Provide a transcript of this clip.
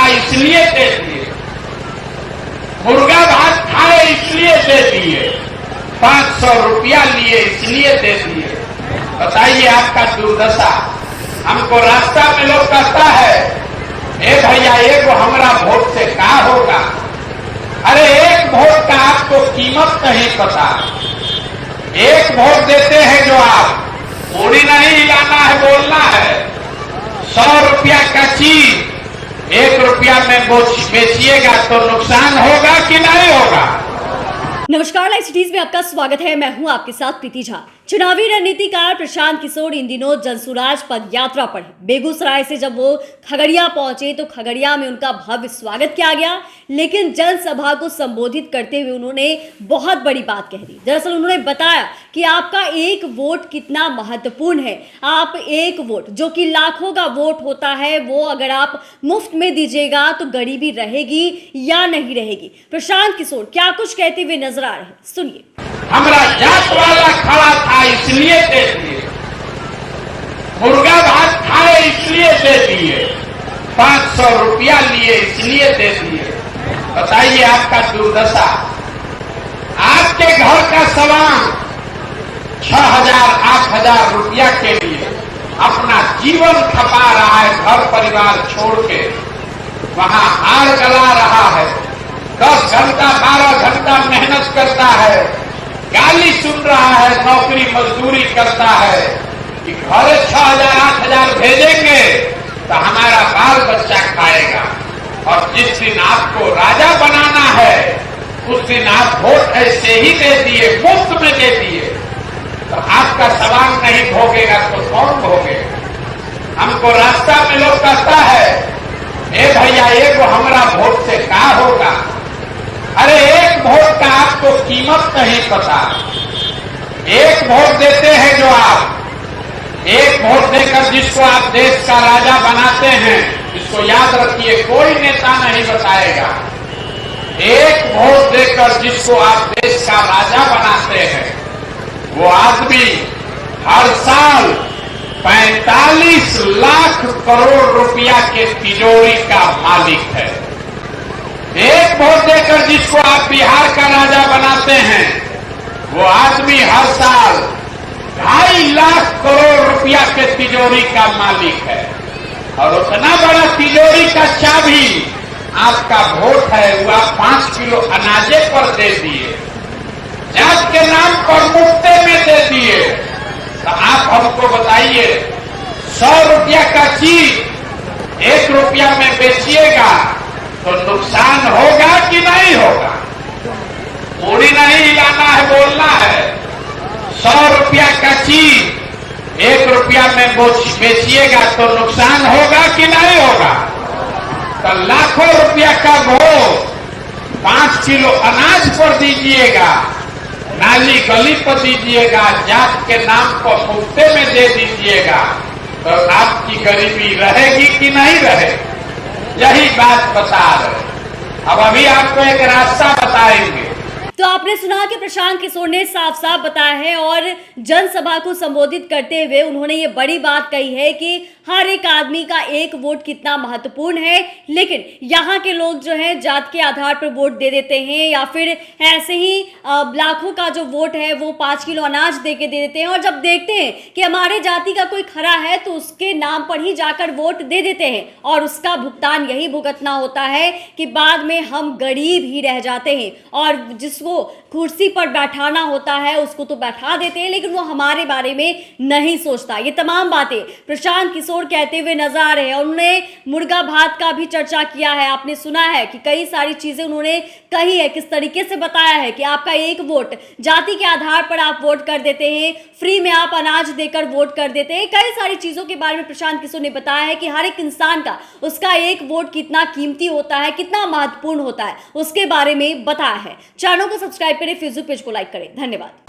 इसलिए दे दिए, मुर्गा भात खाए इसलिए दे दिए, 500 रुपया लिए इसलिए दे दिए। बताइए आपका दुर्दशा। हमको रास्ता में लोग कहता है, ए भैया एगो हमरा वोट से क्या होगा। अरे एक वोट का आपको कीमत नहीं पता। एक वोट देते हैं जो आप, पूरी नहीं हिलाना है, बोलना है। 100 रुपया का चीज 1 रुपया में बेचिएगा तो नुकसान होगा कि नहीं होगा। नमस्कार, लाइव सिटीज में आपका स्वागत है। मैं हूं आपके साथ प्रीति झा। चुनावी रणनीतिकार प्रशांत किशोर इन दिनों जनसुराज पद यात्रा पर बेगूसराय से जब वो खगड़िया पहुंचे तो खगड़िया में उनका भव्य स्वागत किया गया, लेकिन जनसभा को संबोधित करते हुए उन्होंने बहुत बड़ी बात कह दी। दरअसल उन्होंने बताया कि आपका एक वोट कितना महत्वपूर्ण है। आप एक वोट जो कि लाखों का वोट होता है, वो अगर आप मुफ्त में दीजिएगा तो गरीबी रहेगी या नहीं रहेगी। प्रशांत किशोर क्या कुछ कहते हुए नजर आ रहे हैं, सुनिए। हमरा जात वाला खड़ा था इसलिए दे दिए, मुर्गा भात खाए इसलिए दे दिए, 500 रुपया लिए इसलिए दे दिए। बताइए आपका दुर्दशा। आपके घर का सामान 6,000 8,000 रुपया के लिए अपना जीवन खपा रहा है, घर परिवार छोड़ के वहां हार गला रहा है, 10 घंटा 12 घंटा मेहनत करता है, गाली सुन रहा है, नौकरी मजदूरी करता है कि घर 6,000 8,000 भेजेंगे तो हमारा बाल बच्चा खाएगा। और जिस दिन आपको राजा बनाना है उस दिन आप वोट ऐसे ही दे दिए, मुफ्त में दे दिए, तो आपका सवाल नहीं भोगेगा तो कौन भोगेगा। हमको रास्ता में लोग कहता है, ए भैया एगो हमरा वोट से क्या होगा। अरे एक वोट का आपको कीमत नहीं पता। एक वोट देते हैं जो आप, एक वोट देकर जिसको आप देश का राजा बनाते हैं, इसको याद रखिए, कोई नेता नहीं बताएगा। एक वोट देकर जिसको आप देश का राजा बनाते हैं, वो आदमी हर साल 45 लाख करोड़ रुपया के तिजोरी का मालिक है। एक वोट देकर जिसको आप बिहार का राजा बनाते हैं, वो आदमी हर साल 2.5 लाख करोड़ रुपया के तिजोरी का मालिक है। और उतना बड़ा तिजोरी का चाबी आपका वोट है, वो आप 5 किलो अनाजे पर दे दिए, जात के नाम पर मुफ्ते में दे दिए। तो आप हमको बताइए, 100 रुपया का चीज 1 रुपया में बेचिएगा तो नुकसान होगा कि नहीं होगा। पूरी नहीं हिलाना है, बोलना है। 100 रुपया का चीज 1 रुपया में बेचिएगा तो नुकसान होगा कि नहीं होगा। तो लाखों रुपया का वोट 5 किलो अनाज पर दीजिएगा, नाली गली पर दीजिएगा, जात के नाम पर मुफ्ते में दे दीजिएगा, तो आपकी गरीबी रहेगी कि नहीं रहेगी। यही बात बता रहे। अब अभी आपको एक रास्ता बताएंगे। तो आपने सुना कि प्रशांत किशोर ने साफ साफ बताया है और जनसभा को संबोधित करते हुए उन्होंने ये बड़ी बात कही है कि हर एक आदमी का एक वोट कितना महत्वपूर्ण है, लेकिन यहाँ के लोग जो है जात के आधार पर वोट दे देते हैं या फिर ऐसे ही लाखों का जो वोट है वो 5 किलो अनाज दे के दे देते हैं। और जब देखते हैं कि हमारे जाति का कोई खरा है तो उसके नाम पर ही जाकर वोट दे देते हैं और उसका भुगतान यही भुगतना होता है कि बाद में हम गरीब ही रह जाते हैं। और जिसको कुर्सी पर बैठाना होता है उसको तो बैठा देते हैं, लेकिन वो हमारे बारे में नहीं सोचता। ये तमाम बातें प्रशांत किशोर कहते हुए नजर आ रहे हैं। उन्होंने मुर्गा भात का भी चर्चा किया है। आपने सुना है कि कई सारी चीजें उन्होंने कही है, किस तरीके से बताया है कि आपका एक वोट जाति के आधार पर आप वोट कर देते हैं, फ्री में आप अनाज देकर वोट कर देते हैं। कई सारी चीजों के बारे में प्रशांत किशोर ने बताया है कि हर एक इंसान का उसका एक वोट कितना कीमती होता है, कितना महत्वपूर्ण होता है, उसके बारे में बताया है। चैनल को सब्सक्राइब करें, फेसबुक पेज को लाइक करें। धन्यवाद।